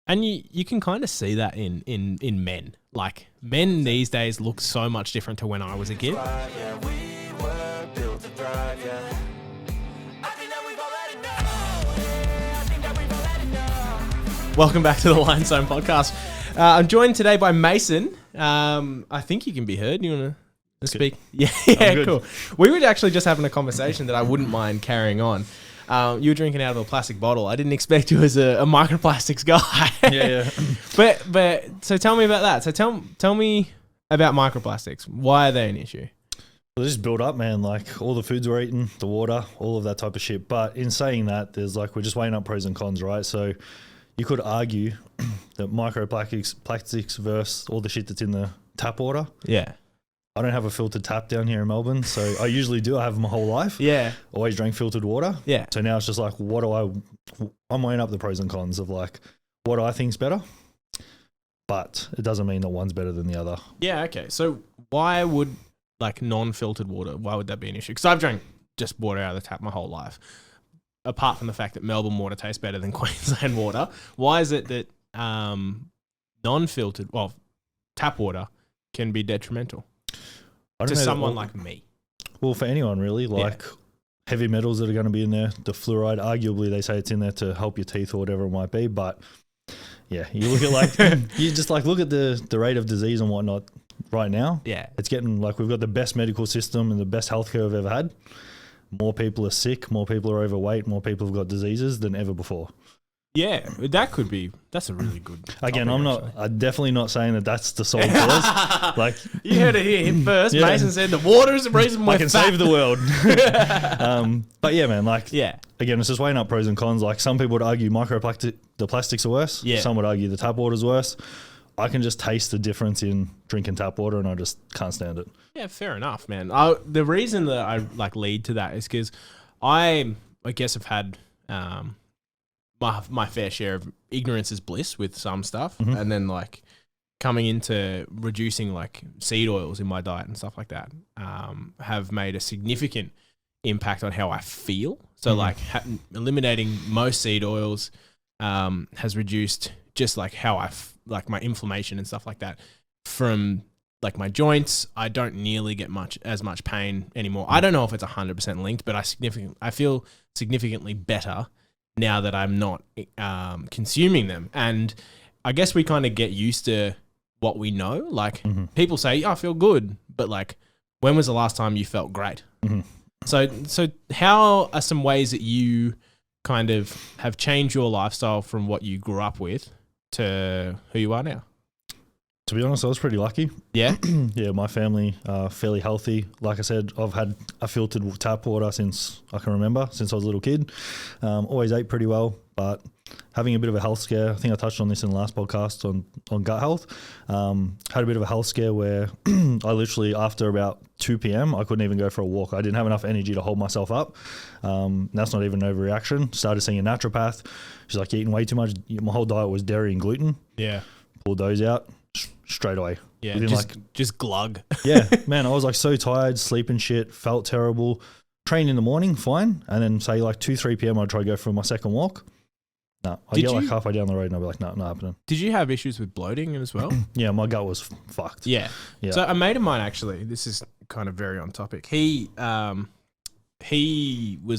And you can kind of see that in men. Like, men these days look so much different to when I was a kid. Welcome back to the Lionstone Podcast. I'm joined today by Mason. I think you can be heard. You want to speak? Yeah, cool. We were actually just having a conversation that I wouldn't mind carrying on. You were drinking out of a plastic bottle. I didn't expect you as a microplastics guy. Yeah. But so tell me about that. So tell me about microplastics. Why are they an issue? Well, they just build up, man. Like all the foods we're eating, the water, all of that type of shit. But in saying that, there's we're just weighing up pros and cons, right? So you could argue that microplastics versus all the shit that's in the tap water. Yeah. I don't have a filtered tap down here in Melbourne, so I usually do. I have my whole life. Yeah. Always drank filtered water. Yeah. So now it's just I'm weighing up the pros and cons of what I think's better, but it doesn't mean that one's better than the other. Yeah. Okay. So why would non-filtered water? Why would that be an issue? Because I've drank just water out of the tap my whole life. Apart from the fact that Melbourne water tastes better than Queensland water, why is it that non-filtered, tap water can be detrimental to someone like me? Well, for anyone really, heavy metals that are going to be in there, the fluoride, arguably they say it's in there to help your teeth or whatever it might be. But yeah, you look at you just look at the rate of disease and whatnot right now. Yeah. It's getting we've got the best medical system and the best healthcare we've ever had. More people are sick, more people are overweight, more people have got diseases than ever before. Yeah, that's a really good topic, Again, I'm definitely not saying that that's the sole cause. You heard it here first. Yeah. Mason said the water is the reason I can save the world. But yeah, man, again, it's just weighing up pros and cons. Some people would argue the plastics are worse. Yeah. Some would argue the tap water's worse. I can just taste the difference in drinking tap water and I just can't stand it. Yeah, fair enough, man. The reason that I lead to that is because I guess I've had my fair share of ignorance is bliss with some stuff, and then coming into reducing seed oils in my diet and stuff like that have made a significant impact on how I feel. So eliminating most seed oils has reduced just how my inflammation and stuff like that from my joints. I don't nearly get as much pain anymore. I don't know if it's 100% linked, but I feel significantly better now that I'm not consuming them. And I guess we kind of get used to what we know. People say, I feel good, but when was the last time you felt great? Mm-hmm. So how are some ways that you kind of have changed your lifestyle from what you grew up with to who you are now? To be honest, I was pretty lucky. Yeah? Yeah, my family fairly healthy. Like I said, I've had a filtered tap water since I can remember, since I was a little kid. Always ate pretty well, but having a bit of a health scare, I think I touched on this in the last podcast on gut health, had a bit of a health scare where I literally, after about 2 p.m, I couldn't even go for a walk. I didn't have enough energy to hold myself up. That's not even an overreaction. Started seeing a naturopath. She's like, you're eating way too much. My whole diet was dairy and gluten. Yeah. Pulled those out. Straight away. Yeah, just glug. Yeah, man, I was so tired, sleeping shit, felt terrible. Train in the morning, fine. And then say 2-3 p.m, I'd try to go for my second walk. No, I get halfway down the road and I'd be like, no, not happening. Did you have issues with bloating as well? Yeah, my gut was fucked. Yeah. So a mate of mine, actually, this is kind of very on topic. He was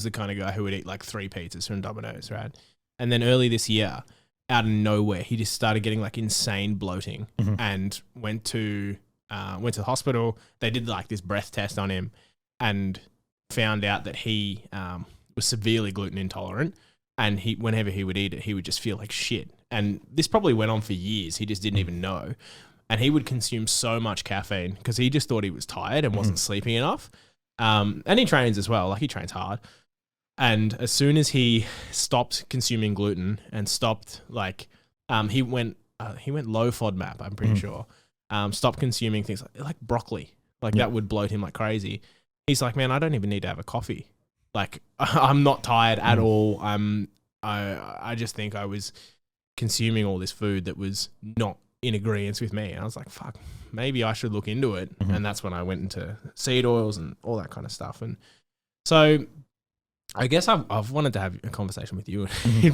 the kind of guy who would eat 3 pizzas from Domino's, right? And then early this year, out of nowhere, he just started getting insane bloating and went to the hospital. They did this breath test on him and found out that he was severely gluten intolerant. And whenever he would eat it, he would just feel like shit. And this probably went on for years. He just didn't even know. And he would consume so much caffeine because he just thought he was tired and wasn't sleeping enough. And he trains as well. He trains hard. And as soon as he stopped consuming gluten and stopped, he went low FODMAP, I'm pretty sure. Stopped consuming things like broccoli. That would bloat him like crazy. He's like, man, I don't even need to have a coffee. I'm not tired at all. I just think I was consuming all this food that was not in agreement with me. And I was like, fuck, maybe I should look into it. And that's when I went into seed oils and all that kind of stuff. And so I guess I've wanted to have a conversation with you,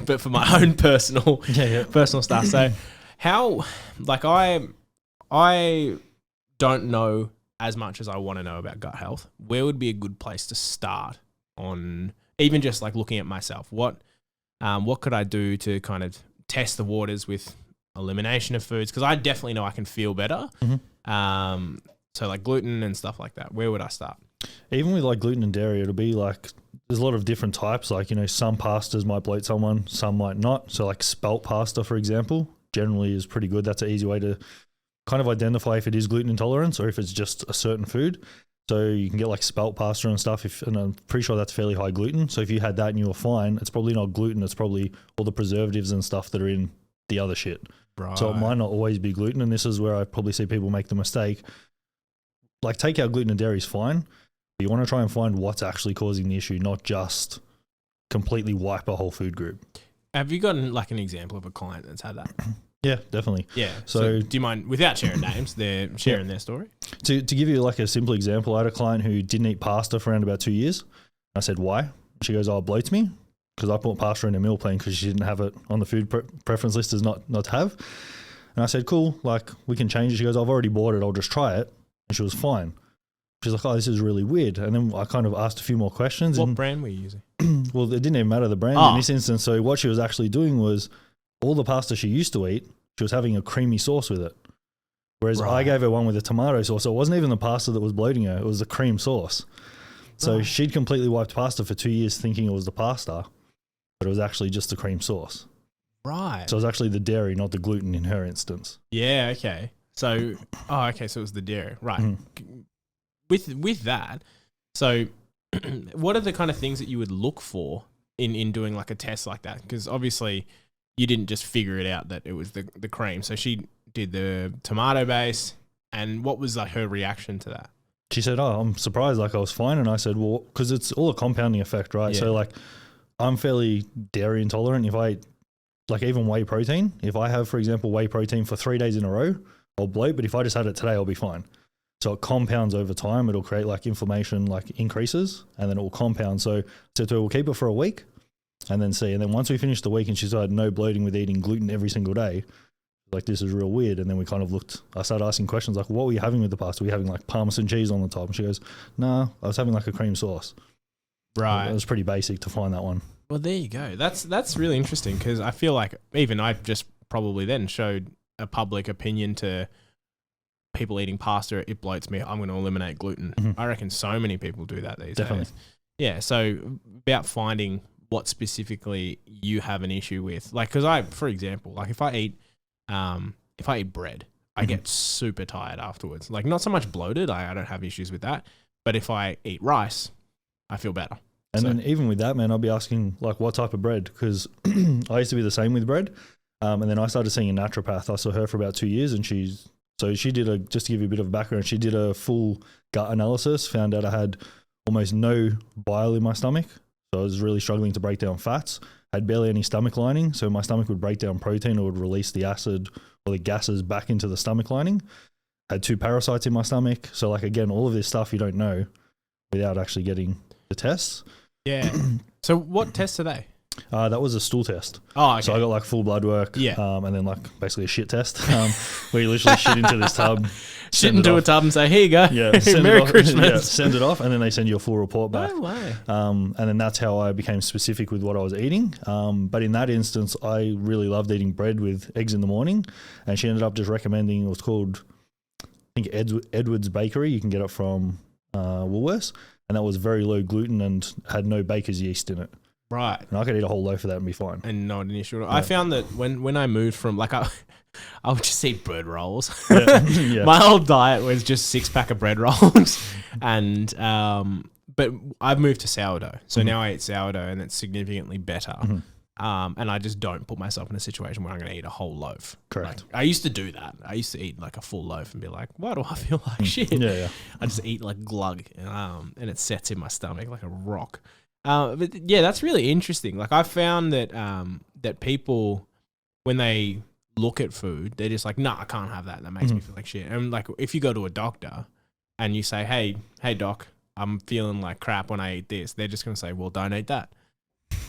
but for my own personal stuff. So how, like I don't know as much as I want to know about gut health. Where would be a good place to start on even just like looking at myself? What could I do to kind of test the waters with elimination of foods? Because I definitely know I can feel better. So like gluten and stuff like that. Where would I start? Even with like gluten and dairy, it'll be like there's a lot of different types. Like, you know, some pastas might bloat someone, some might not. So like spelt pasta, for example, generally is pretty good. That's an easy way to kind of identify if it is gluten intolerance or if it's just a certain food. So you can get like spelt pasta and stuff, and I'm pretty sure that's fairly high gluten. So if you had that and you were fine, it's probably not gluten. It's probably all the preservatives and stuff that are in the other shit. Right. So it might not always be gluten. And this is where I probably see people make the mistake. Like, take out gluten and dairy is fine, but you want to try and find what's actually causing the issue, not just completely wipe a whole food group. Have you gotten like an example of a client that's had that? Yeah, definitely. Yeah. So do you mind, without sharing names, they're sharing their story? To give you like a simple example, I had a client who didn't eat pasta for around about 2 years. I said, why? She goes, oh, it bloats me, because I put pasta in a meal plan because she didn't have it on the food preference list as not to have. And I said, cool, like we can change it. She goes, I've already bought it, I'll just try it. And she was fine. She's like, oh, this is really weird. And then I kind of asked a few more questions. What brand were you using? Well, it didn't even matter the brand in this instance. So what she was actually doing was all the pasta she used to eat, she was having a creamy sauce with it. Whereas I gave her one with a tomato sauce. So it wasn't even the pasta that was bloating her. It was the cream sauce. So she'd completely wiped pasta for 2 years thinking it was the pasta, but it was actually just the cream sauce. Right. So it was actually the dairy, not the gluten in her instance. Yeah, okay. So, so it was the dairy. Right. Mm-hmm. With that, so what are the kind of things that you would look for in doing like a test like that? Because obviously you didn't just figure it out that it was the cream. So she did the tomato base, and what was like her reaction to that? She said, oh, I'm surprised, like I was fine. And I said, well, because it's all a compounding effect, right? Yeah. So like I'm fairly dairy intolerant. If I eat like even whey protein, if I have, for example, whey protein for 3 days in a row, I'll bloat. But if I just had it today, I'll be fine. So it compounds over time. It'll create like inflammation, like increases, and then it will compound. So I said to her, we'll keep it for a week and then see. And then once we finished the week and she started no bloating with eating gluten every single day, like, this is real weird. And then we kind of I started asking questions like, what were you having with the pasta? Were you having like Parmesan cheese on the top? And she goes, nah, I was having like a cream sauce. Right. It was pretty basic to find that one. Well, there you go. That's really interesting, because I feel like even I just probably then showed a public opinion to people eating pasta. It bloats me. I'm going to eliminate gluten. Mm-hmm. I reckon so many people do that these days. Yeah. So about finding what specifically you have an issue with, like, because for example, like if I eat bread, I get super tired afterwards. Like, not so much bloated. I don't have issues with that. But if I eat rice, I feel better. And then even with that, man, I'll be asking like what type of bread, because I used to be the same with bread. And then I started seeing a naturopath. I saw her for about 2 years, and she did just to give you a bit of background, she did a full gut analysis, found out I had almost no bile in my stomach. So I was really struggling to break down fats. I had barely any stomach lining. So my stomach would break down protein, or would release the acid or the gases back into the stomach lining. I had 2 parasites in my stomach. So like, again, all of this stuff you don't know without actually getting the tests. Yeah. So what tests are they? That was a stool test. Oh, okay. So I got like full blood work. Yeah. And then like basically a shit test, where you literally shit into this tub. Shit into a tub and say, here you go. Yeah. Merry Christmas. Yeah, send it off, and then they send you a full report back. No way. And then that's how I became specific with what I was eating. But in that instance, I really loved eating bread with eggs in the morning. And she ended up just recommending, it was called, I think, Edwards Bakery. You can get it from Woolworths. And that was very low gluten and had no baker's yeast in it. Right. And I could eat a whole loaf of that and be fine. And not an issue at all. Yeah. I found that when I moved from, like, I would just eat bread rolls. Yeah. My whole diet was just 6-pack of bread rolls. And, but I've moved to sourdough. So now I eat sourdough, and it's significantly better. Mm-hmm. And I just don't put myself in a situation where I'm going to eat a whole loaf. Correct. Like, I used to do that. I used to eat like a full loaf and be like, why do I feel like shit? Yeah. I just eat like glug, and it sets in my stomach like a rock. But yeah, that's really interesting. Like, I found that that people, when they look at food, they're just like, nah, I can't have that. That makes me feel like shit. And like, if you go to a doctor and you say, hey doc, I'm feeling like crap when I eat this, they're just going to say, well, don't eat that.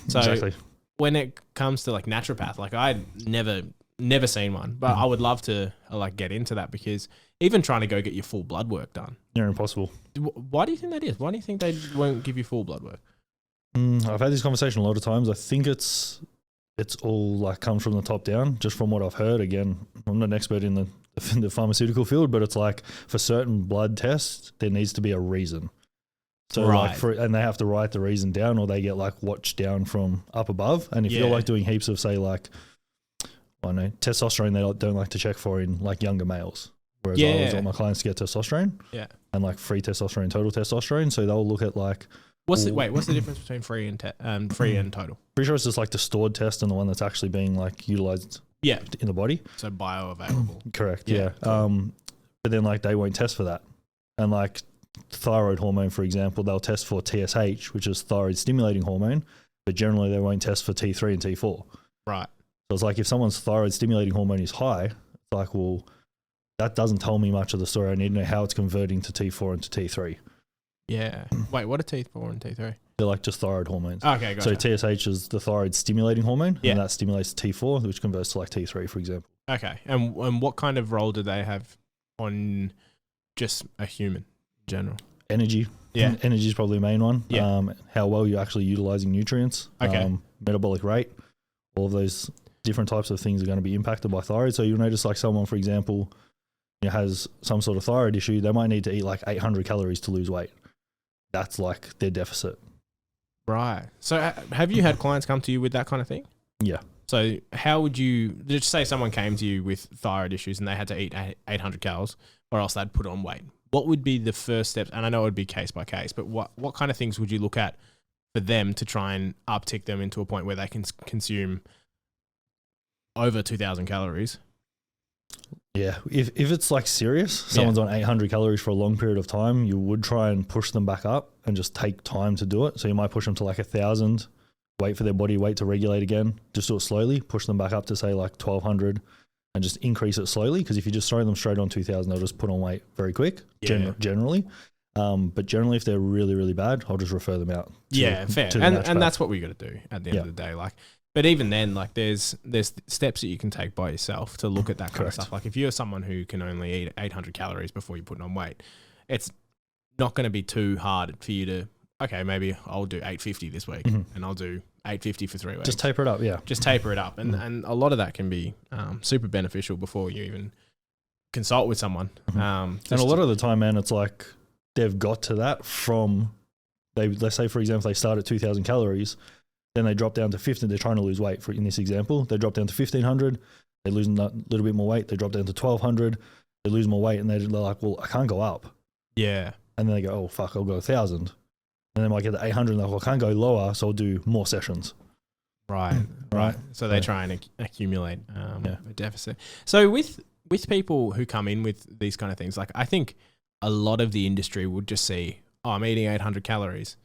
So Exactly. when it comes to like naturopath, like I'd never seen one, but I would love to like get into that, because even trying to go get your full blood work done. Near impossible. Why do you think that is? Why do you think they won't give you full blood work? I've had this conversation a lot of times. I think it's all like comes from the top down, just from what I've heard. Again, I'm not an expert in the pharmaceutical field, but it's like for certain blood tests, there needs to be a reason. So Right. like and they have to write the reason down, or they get like watched down from up above. And if you're like doing heaps of, say, like, I don't know, testosterone, they don't like to check for in like younger males. Whereas I always want my clients to get testosterone. Yeah. And like free testosterone, total testosterone. So they'll look at like, What's the difference between free and total? pretty sure it's just like the stored test and the one that's actually being like utilized Yeah. in the body. So bioavailable. Correct. Yeah, Yeah. cool. But then like they won't test for that. And like thyroid hormone, for example, they'll test for TSH, which is thyroid stimulating hormone, but generally they won't test for T3 and T4. Right. So it's like if someone's thyroid stimulating hormone is high, it's like, well, that doesn't tell me much of the story. I need to know how it's converting to T4 and to T3. Yeah. Wait, what are T4 and T3? They're like just thyroid hormones. Okay, gotcha. So TSH is the thyroid stimulating hormone, Yeah. and that stimulates T4, which converts to like T3, for example. Okay. And what kind of role do they have on just a human in general? Energy. Yeah. Energy is probably the main one. Yeah. How well you're actually utilizing nutrients. Okay. Metabolic rate. All of those different types of things are going to be impacted by thyroid. So you'll notice like someone, for example, has some sort of thyroid issue, they might need to eat like 800 calories to lose weight. That's like their deficit. Right. So have you had clients come to you with that kind of thing? Yeah. So how would you, just say someone came to you with thyroid issues and they had to eat 800 calories or else they'd put on weight? What would be the first steps? And I know it would be case by case, but what kind of things would you look at for them to try and uptick them into a point where they can consume over 2,000 calories? Yeah. If it's like serious, someone's on 800 calories for a long period of time, you would try and push them back up and just take time to do it. So you might push them to like 1,000, wait for their body weight to regulate again, just do it slowly, push them back up to say like 1,200 and just increase it slowly. Because if you just throw them straight on 2,000, they'll just put on weight very quick, generally. But generally, if they're really, really bad, I'll just refer them out. Fair. And that's what we got to do at the end of the day. Like, but even then, like there's steps that you can take by yourself to look at that kind of stuff. Like if you're someone who can only eat 800 calories before you're putting on weight, it's not going to be too hard for you to, okay, maybe I'll do 850 this week and I'll do 850 for 3 weeks. Just taper it up, yeah. Just taper it up. And a lot of that can be super beneficial before you even consult with someone. And a lot of the time, man, it's like they've got to that from, let's say, for example, they start at 2,000 calories, then they drop down to 15. They're trying to lose weight. In this example, they drop down to 1,500. They lose a little bit more weight. They drop down to 1,200. They lose more weight, and they're like, well, I can't go up. Yeah. And then they go, oh, fuck, I'll go 1,000. And they might get to 800, and they're like, well, I can't go lower, so I'll do more sessions. Right. So they try and accumulate a deficit. So with people who come in with these kind of things, like I think a lot of the industry would just see, oh, I'm eating 800 calories.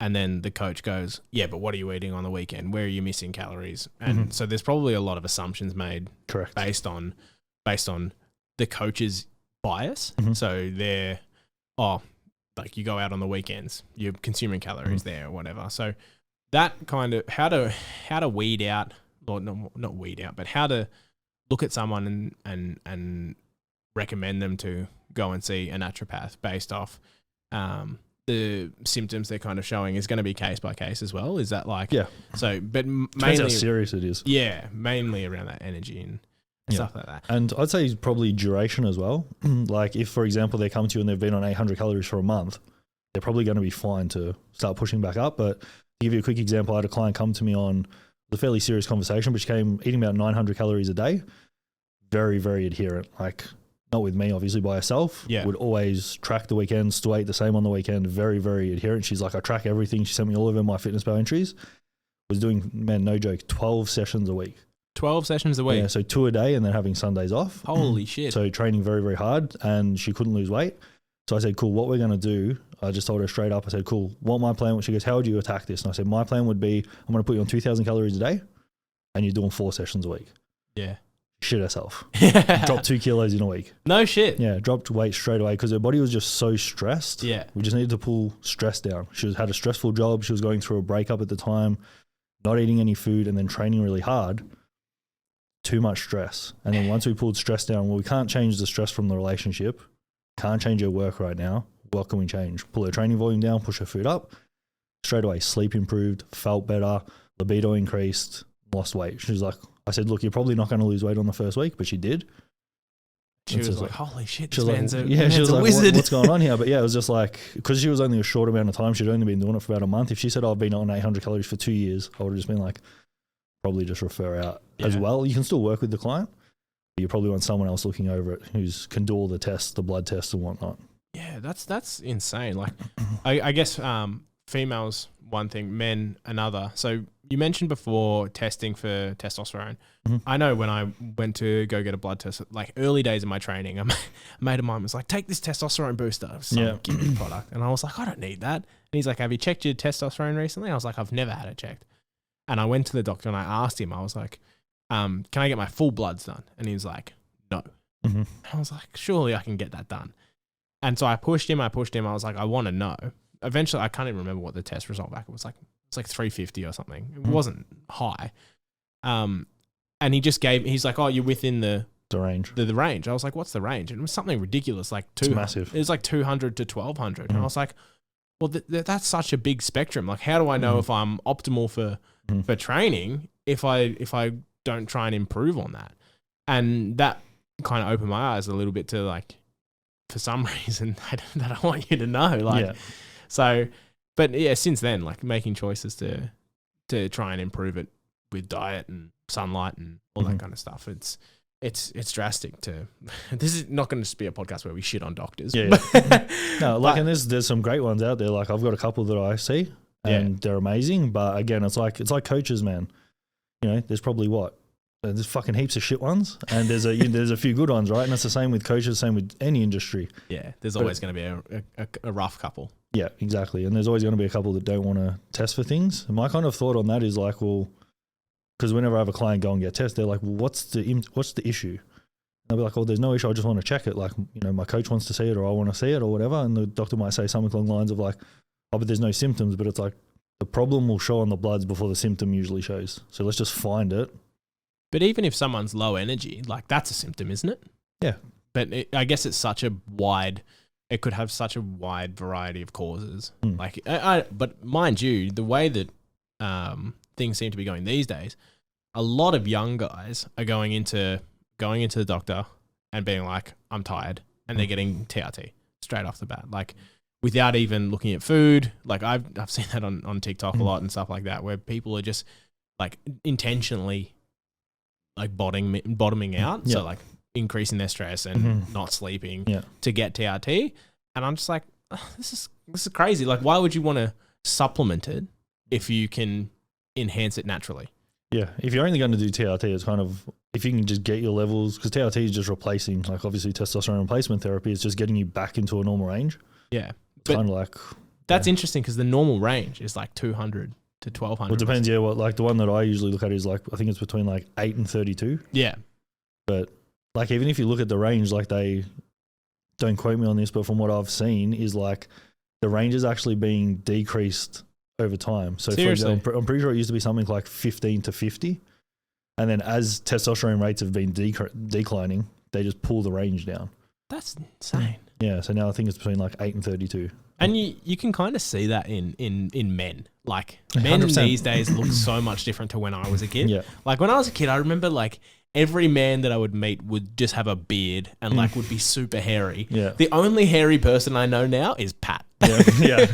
And then the coach goes, yeah, but what are you eating on the weekend? Where are you missing calories? And so there's probably a lot of assumptions made based on the coach's bias. So they're, like you go out on the weekends, you're consuming calories there or whatever. So that kind of, how to weed out, or not weed out, but how to look at someone and recommend them to go and see a naturopath based off the symptoms they're kind of showing is going to be case by case as well. Is that like, so, but Depends mainly how serious it is. Yeah. Mainly around that energy and stuff like that. And I'd say probably duration as well. Like if, for example, they come to you and they've been on 800 calories for a month, they're probably going to be fine to start pushing back up. But to give you a quick example, I had a client come to me on a fairly serious conversation, but she came eating about 900 calories a day. Very, very adherent. Like, not with me, obviously, by herself. Would always track the weekends, still ate the same on the weekend. Very, very adherent. She's like, I track everything. She sent me all of her MyFitnessPal entries. Was doing, man, no joke, 12 sessions a week. 12 sessions a week? Yeah, so 2 a day and then having Sundays off. Holy shit. So training very, very hard, and she couldn't lose weight. So I said, cool, what we're going to do, I just told her straight up, I said, cool, what my plan was, she goes, how would you attack this? And I said, my plan would be, I'm going to put you on 2,000 calories a day and you're doing 4 sessions a week. Yeah. shit herself. Dropped 2 kilos in a week. No shit. Yeah, dropped weight straight away because her body was just so stressed. Yeah. We just needed to pull stress down. She had a stressful job. She was going through a breakup at the time, not eating any food and then training really hard. Too much stress. And then once we pulled stress down, well, we can't change the stress from the relationship. Can't change her work right now. What can we change? Pull her training volume down, push her food up. Straight away, sleep improved, felt better, libido increased, lost weight. She was like, I said, look, you're probably not going to lose weight on the first week, but she did. She was like, holy shit, she this was man's like, a she was like, wizard. what's going on here? But yeah, it was just like, because she was only a short amount of time, she'd only been doing it for about a month. If she said, I've been on 800 calories for 2 years, I would have just been like, probably just refer out as well. You can still work with the client, but you probably want someone else looking over it can do all the tests, the blood tests and whatnot. Yeah, that's insane. Like, I guess females, one thing, men, another. So you mentioned before testing for testosterone. Mm-hmm. I know when I went to go get a blood test, like early days of my training, a mate of mine was like, take this testosterone booster, some gimmick product. And I was like, I don't need that. And he's like, have you checked your testosterone recently? I was like, I've never had it checked. And I went to the doctor and I asked him, I was like, can I get my full bloods done? And he was like, no. Mm-hmm. I was like, surely I can get that done. And so I pushed him. I was like, I want to know. Eventually, I can't even remember what the test result back. It was like 350 or something. It wasn't high. And he just he's like, oh, you're within the range. The range. I was like, what's the range? And it was something ridiculous, like it's massive. It was like 200 to 1200. Mm-hmm. And I was like, well, that's such a big spectrum. Like, how do I know if I'm optimal for training if I don't try and improve on that? And that kind of opened my eyes a little bit to like, for some reason, that I want you to know. Like, so, but yeah, since then, like making choices to try and improve it with diet and sunlight and all that kind of stuff. It's drastic. This is not going to just be a podcast where we shit on doctors. Yeah. No, like, and there's some great ones out there. Like, I've got a couple that I see and they're amazing. But again, it's like coaches, man. You know, there's probably there's fucking heaps of shit ones, and there's a few good ones, right? And it's the same with coaches, same with any industry. Yeah, there's always going to be a rough couple. Yeah, exactly. And there's always going to be a couple that don't want to test for things. And my kind of thought on that is like, well, because whenever I have a client go and get tested, they're like, well, what's the issue? And I'll be like, oh, there's no issue. I just want to check it. Like, you know, my coach wants to see it, or I want to see it, or whatever. And the doctor might say something along the lines of like, oh, but there's no symptoms. But it's like the problem will show on the bloods before the symptom usually shows. So let's just find it. But even if someone's low energy, like that's a symptom, isn't it? Yeah. But I guess it's it could have such a wide variety of causes. Like, but mind you, the way that things seem to be going these days, a lot of young guys are going into the doctor and being like, I'm tired, and they're getting TRT straight off the bat, like without even looking at food. Like I've seen that on TikTok a lot and stuff like that, where people are just like intentionally like bottoming out. So like increasing their stress and not sleeping to get TRT. And I'm just like, oh, this is crazy. Like, why would you want to supplement it if you can enhance it naturally? Yeah. If you're only going to do TRT, it's kind of, if you can just get your levels, because TRT is just replacing, like obviously testosterone replacement therapy is just getting you back into a normal range. Yeah. It's kind of like. That's interesting, because the normal range is like 200 to 1200. Well, it depends. Yeah. What, like the one that I usually look at is like, I think it's between like 8 and 32. Yeah. But like, even if you look at the range, like don't quote me on this, but from what I've seen is like the range is actually being decreased over time. So for example, I'm pretty sure it used to be something like 15 to 50. And then as testosterone rates have been declining, they just pull the range down. That's insane. Yeah. So now I think it's between like 8 and 32. And you can kind of see that in men. Like men 100%. These days look so much different to when I was a kid. Yeah. Like when I was a kid, I remember like every man that I would meet would just have a beard and like would be super hairy. Yeah. The only hairy person I know now is Pat. Yeah.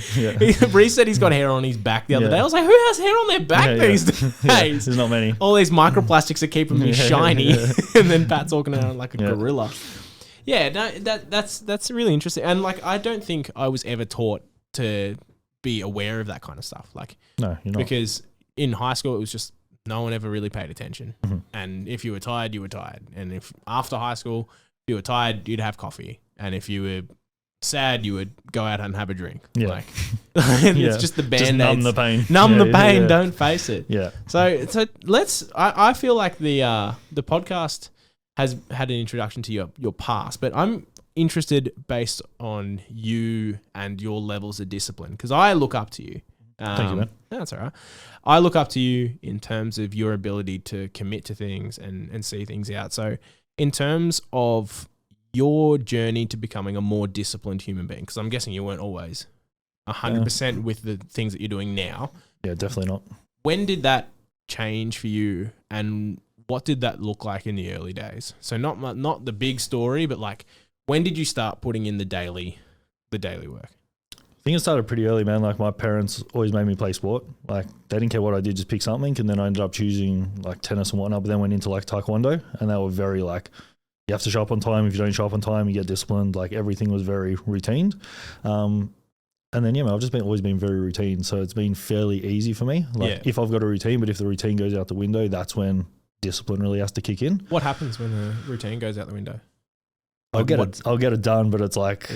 Reese said he's got hair on his back the other day. I was like, who has hair on their back these days? There's not many. All these microplastics are keeping me shiny. And then Pat's walking around like a gorilla. Yeah, no, that's really interesting. And like, I don't think I was ever taught to be aware of that kind of stuff. Like, no, you're not. Because in high school, it was just no one ever really paid attention. Mm-hmm. And if you were tired, you were tired. And if after high school, if you were tired, you'd have coffee. And if you were sad, you would go out and have a drink. Yeah. Like, it's just the band-aids. Just numb the pain. Numb the pain. Yeah. Don't face it. Yeah. So let's. I feel like the podcast has had an introduction to your past, but I'm interested based on you and your levels of discipline, because I look up to you. Thank you, man. That's all right. I look up to you in terms of your ability to commit to things and see things out. So in terms of your journey to becoming a more disciplined human being, because I'm guessing you weren't always 100% with the things that you're doing now. Yeah, definitely not. When did that change for you, and what did that look like in the early days? So not the big story, but like, when did you start putting in the daily work? I think it started pretty early, man. Like my parents always made me play sport. Like they didn't care what I did, just pick something. And then I ended up choosing like tennis and whatnot, but then went into like taekwondo, and they were very like, you have to show up on time. If you don't show up on time, you get disciplined. Like everything was very routined. And then, yeah, man, I've just always been very routine. So it's been fairly easy for me. Like if I've got a routine, but if the routine goes out the window, that's when discipline really has to kick in. What happens when the routine goes out the window? I'll get it done, but it's like,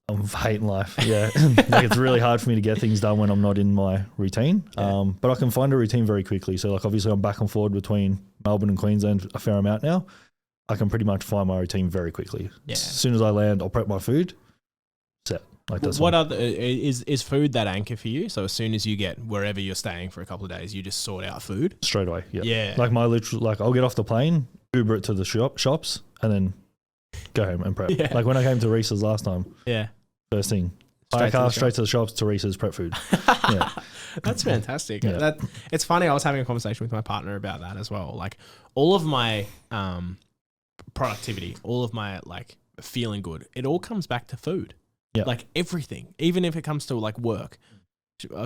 I'm hating life. Yeah. Like it's really hard for me to get things done when I'm not in my routine. Yeah. But I can find a routine very quickly. So like obviously I'm back and forward between Melbourne and Queensland a fair amount now. I can pretty much find my routine very quickly. Yeah. As soon as I land, I'll prep my food. Set. Like that's what other is food that anchor for you? So as soon as you get wherever you're staying for a couple of days, you just sort out food straight away. Yeah. Yeah. Like I'll get off the plane, Uber it to the shops, and then go home and prep. Yeah. Like when I came to Reese's last time. Yeah. First thing. Straight to the shops to Reese's prep food. Yeah. That's fantastic. Yeah. It's funny. I was having a conversation with my partner about that as well. Like all of my productivity, all of my like feeling good, it all comes back to food. Yeah. Like everything, even if it comes to like work,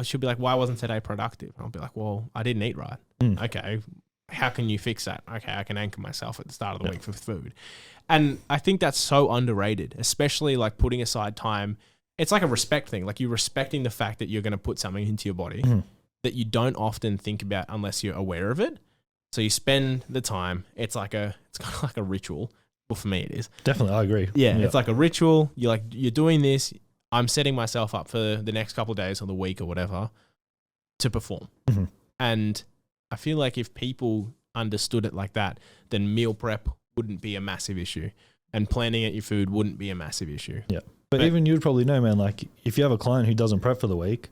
she'll be like, why wasn't today productive? I'll be like, well, I didn't eat right. Okay. How can you fix that? Okay. I can anchor myself at the start of the week for food. And I think that's so underrated, especially like putting aside time. It's like a respect thing. Like you're respecting the fact that you're going to put something into your body that you don't often think about unless you're aware of it. So you spend the time. It's kind of like a ritual. Well, for me, it is. Definitely, I agree. Yeah, it's like a ritual. You're doing this. I'm setting myself up for the next couple of days or the week or whatever to perform. And I feel like if people understood it like that, then meal prep wouldn't be a massive issue, and planning out your food wouldn't be a massive issue. Yeah, but even you'd probably know, man. Like if you have a client who doesn't prep for the week,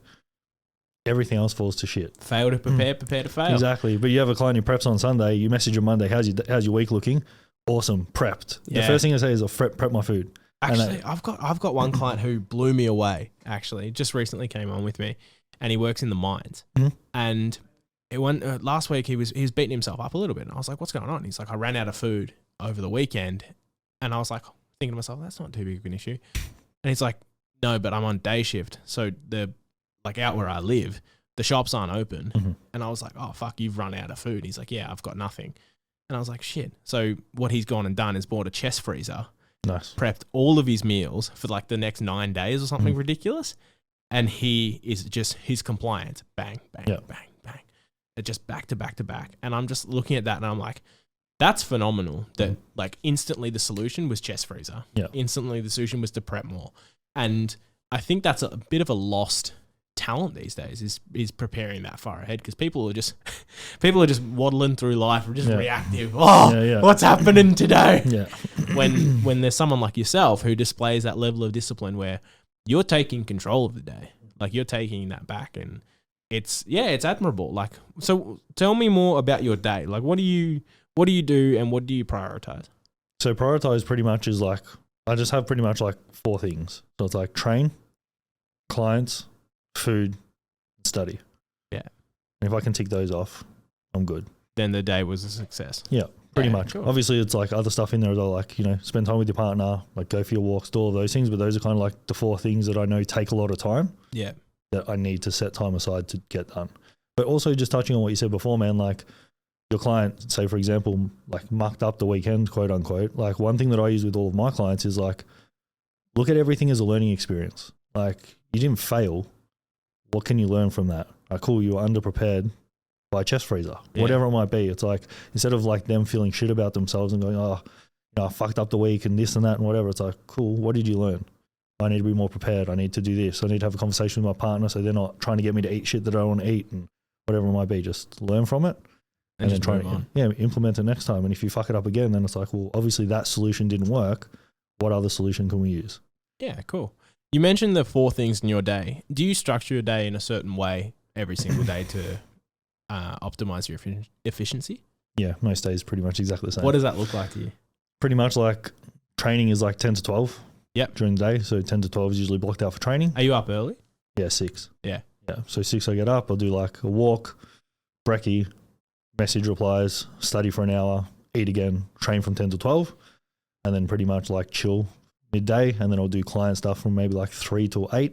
everything else falls to shit. Fail to prepare, prepare to fail. Exactly. But you have a client who preps on Sunday. You message him Monday. How's your week looking? Awesome, prepped. Yeah. The first thing I say is I'll prep my food. Actually, I've got one client who blew me away. Actually, just recently came on with me, and he works in the mines. And it went last week. He was beating himself up a little bit, and I was like, "What's going on?" He's like, "I ran out of food over the weekend," and I was like, thinking to myself, "That's not too big of an issue." And he's like, "No, but I'm on day shift, so out where I live, the shops aren't open." And I was like, "Oh fuck, you've run out of food." He's like, "Yeah, I've got nothing." And I was like, shit. So what he's gone and done is bought a chest freezer. Nice. Prepped all of his meals for like the next 9 days or something ridiculous. And he is just, he's compliant. Bang, bang, bang, bang. It just back to back to back. And I'm just looking at that and I'm like, that's phenomenal that like instantly the solution was chest freezer. Yeah. Instantly the solution was to prep more. And I think that's a bit of a lost talent these days is preparing that far ahead, because people are just waddling through life, or just reactive. What's happening today? Yeah. When there's someone like yourself who displays that level of discipline where you're taking control of the day, like you're taking that back, and it's admirable. Like, so tell me more about your day. Like, what do you do and what do you prioritize? So prioritize pretty much is like, I just have pretty much like 4 things. So it's like train, clients, food, study. Yeah. And if I can tick those off, I'm good. Then the day was a success. Yeah, pretty much. Cool. Obviously, it's like other stuff in there as well, like, spend time with your partner, like go for your walks, do all those things. But those are kind of like the 4 things that I know take a lot of time. Yeah. That I need to set time aside to get done. But also just touching on what you said before, man, like your client, say for example, like mucked up the weekend, quote unquote. Like one thing that I use with all of my clients is like, look at everything as a learning experience. Like you didn't fail. What can you learn from that? Cool, you were underprepared by chest freezer, whatever it might be. It's like, instead of like them feeling shit about themselves and going, I fucked up the week and this and that and whatever. It's like, cool, what did you learn? I need to be more prepared. I need to do this. I need to have a conversation with my partner so they're not trying to get me to eat shit that I don't want to eat and whatever it might be. Just learn from it And then just try move on. implement it next time. And if you fuck it up again, then it's like, well, obviously that solution didn't work. What other solution can we use? Yeah, cool. You mentioned the 4 things in your day. Do you structure your day in a certain way every single day to optimize your efficiency? Yeah, most days pretty much exactly the same. What does that look like to you? Pretty much like training is like 10 to 12 during the day. So 10 to 12 is usually blocked out for training. Are you up early? Yeah, 6. Yeah. Yeah. So 6 I get up, I'll do like a walk, brekkie, message replies, study for an hour, eat again, train from 10 to 12, and then pretty much like chill midday, and then I'll do client stuff from maybe like 3 to 8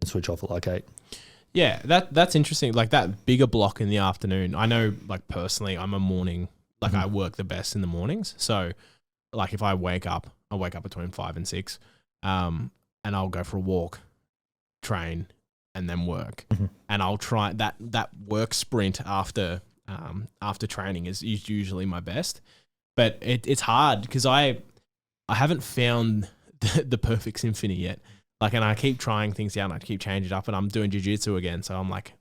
and switch off at like 8. Yeah, that's interesting. Like that bigger block in the afternoon. I know, like personally, I'm a morning, like I work the best in the mornings. So like if I wake up between 5 and 6, and I'll go for a walk, train, and then work. And I'll try that work sprint after training is usually my best. But it's hard because I haven't found the perfect symphony yet. Like, and I keep trying things out and I keep changing it up, and I'm doing jiu-jitsu again. So I'm like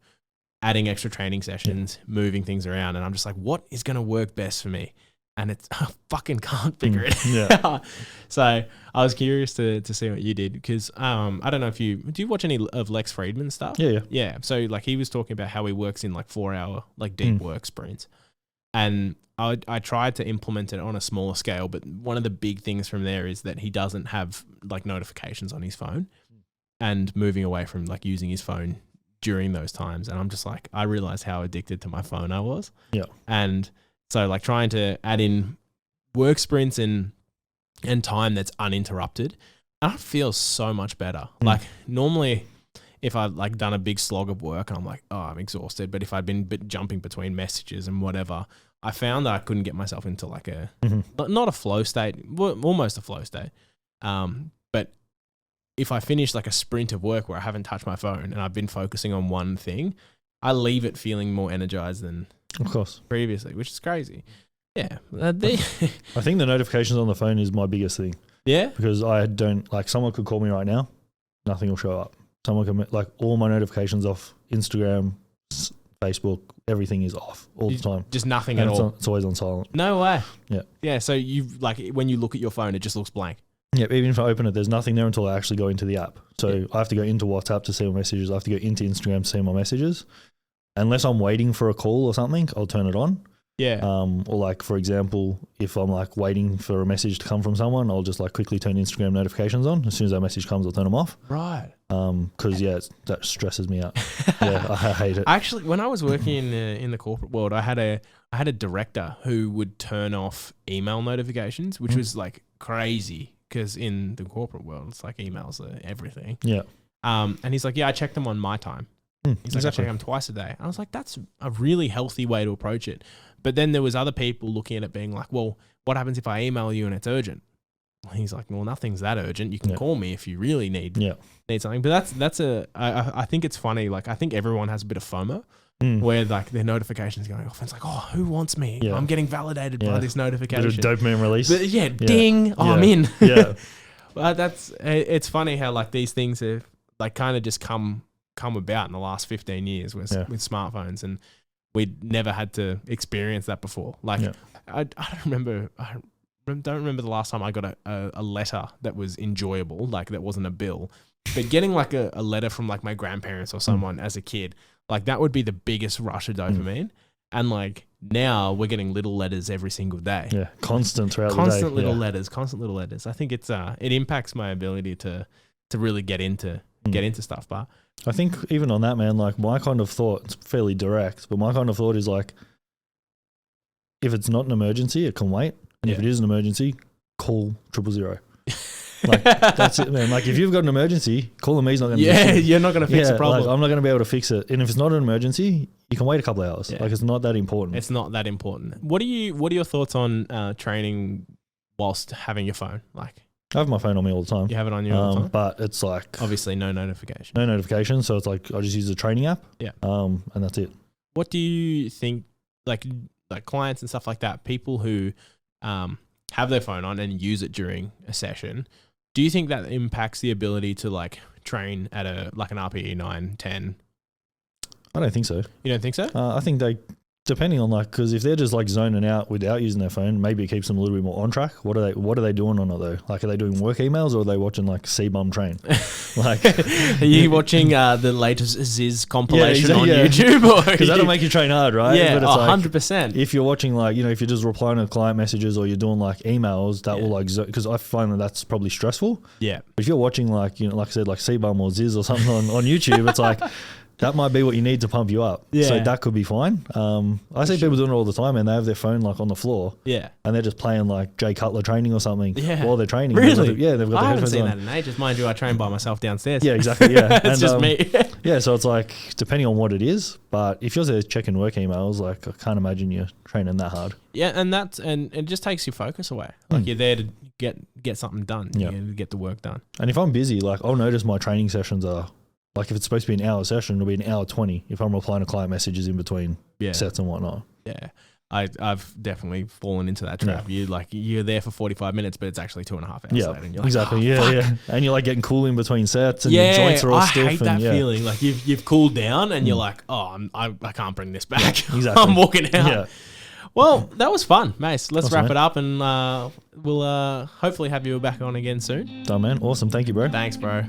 adding extra training sessions, moving things around. And I'm just like, what is going to work best for me? And I fucking can't figure it out. So I was curious to see what you did because I don't know if do you watch any of Lex Friedman's stuff? Yeah. So like he was talking about how he works in like 4-hour like deep work sprints. And I tried to implement it on a smaller scale, but one of the big things from there is that he doesn't have like notifications on his phone and moving away from like using his phone during those times. And I'm just like, I realized how addicted to my phone I was. Yeah. And so like trying to add in work sprints and time that's uninterrupted, and I feel so much better. Like normally if I've like done a big slog of work and I'm like, oh, I'm exhausted. But if I'd been jumping between messages and whatever, I found that I couldn't get myself into like a, not a flow state, almost a flow state. But if I finish like a sprint of work where I haven't touched my phone and I've been focusing on one thing, I leave it feeling more energized than previously, which is crazy. Yeah. I think the notifications on the phone is my biggest thing. Yeah. Because I don't, like someone could call me right now, nothing will show up. Someone can, like all my notifications off, Instagram, Facebook, everything is off all the time. Just nothing at all. It's always on silent. No way. Yeah. Yeah. So you've like, when you look at your phone, it just looks blank. Yeah. Even if I open it, there's nothing there until I actually go into the app. So I have to go into WhatsApp to see my messages. I have to go into Instagram to see my messages. Unless I'm waiting for a call or something, I'll turn it on. Yeah. Or like, for example, if I'm like waiting for a message to come from someone, I'll just like quickly turn Instagram notifications on. As soon as that message comes, I'll turn them off. Right. Cause that stresses me out. Yeah. I hate it. Actually, when I was working in the corporate world, I had a director who would turn off email notifications, which was like crazy because in the corporate world, it's like emails are everything. Yeah. And he's like, yeah, I check them on my time. He's like, I check them twice a day. And I was like, that's a really healthy way to approach it. But then there was other people looking at it being like, well, what happens if I email you and it's urgent? He's like, well, nothing's that urgent. You can call me if you really need something. But I think it's funny. Like, I think everyone has a bit of FOMO where like their notifications going off. And it's like, oh, who wants me? Yeah. I'm getting validated by this notification. Bit of dopamine release. But ding. Oh, I'm in. Yeah. Well, it's funny how like these things have like kind of just come about in the last 15 years with smartphones, and we'd never had to experience that before. Like I don't remember the last time I got a letter that was enjoyable, like that wasn't a bill, but getting like a letter from like my grandparents or someone as a kid, like that would be the biggest rush of dopamine. And like now we're getting little letters every single day. Yeah. Constant throughout the day. Constant little letters. I think it impacts my ability to really get into stuff. But I think even on that, man, like my kind of thought, it's fairly direct, but my kind of thought is like, if it's not an emergency, it can wait. And if it is an emergency, call 000. Like that's it, man. Like if you've got an emergency, calling me is not going to you're not going to fix the problem. Like, I'm not going to be able to fix it. And if it's not an emergency, you can wait a couple of hours. Like it's not that important. It's not that important. What are your thoughts on training whilst having your phone? Like, I have my phone on me all the time. You have it on you all the time? But it's like... Obviously, no notification. No notification, so it's like I just use the training app. Yeah. And that's it. What do you think, like clients and stuff like that, people who have their phone on and use it during a session, do you think that impacts the ability to like train at an RPE 9, 10? I don't think so. You don't think so? I think they Depending on like, because if they're just like zoning out without using their phone, maybe it keeps them a little bit more on track. What are they doing on it though? Like, are they doing work emails or are they watching like C-Bum Train? Like, are you watching the latest Ziz compilation on YouTube? Because that'll make you train hard, right? Yeah, but it's 100%. If you're watching like, if you're just replying to client messages or you're doing like emails, that will like, because I find that that's probably stressful. Yeah. But if you're watching like, like I said, like C-Bum or Ziz or something on YouTube, it's like, that might be what you need to pump you up. Yeah. So that could be fine. I see people doing it all the time and they have their phone like on the floor. Yeah. And they're just playing like Jay Cutler training or something while they're training. Really? They've got I the haven't headphones seen on. that in ages. Mind you, I train by myself downstairs. Yeah, exactly. Yeah. It's just me. Yeah, so it's like, depending on what it is, but if you're there checking work emails, like I can't imagine you're training that hard. Yeah, and it just takes your focus away. Like you're there to get something done. Yeah. You get the work done. And if I'm busy, like I'll notice my training sessions are, like if it's supposed to be an hour session, it'll be an hour 20 if I'm replying to client messages in between sets and whatnot. Yeah. I've definitely fallen into that trap. You're there for 45 minutes, but it's actually 2.5 hours later. And you're like, exactly. Oh, fuck. And you're like getting cool in between sets and your joints are all stiff. I hate that feeling. Like you've cooled down and you're like, oh, I can't bring this back. Yeah, exactly. I'm walking out. Yeah. Well, that was fun, Mace. Let's Awesome, wrap mate. it up and we'll hopefully have you back on again soon. Done, man. Awesome. Thank you, bro. Thanks, bro.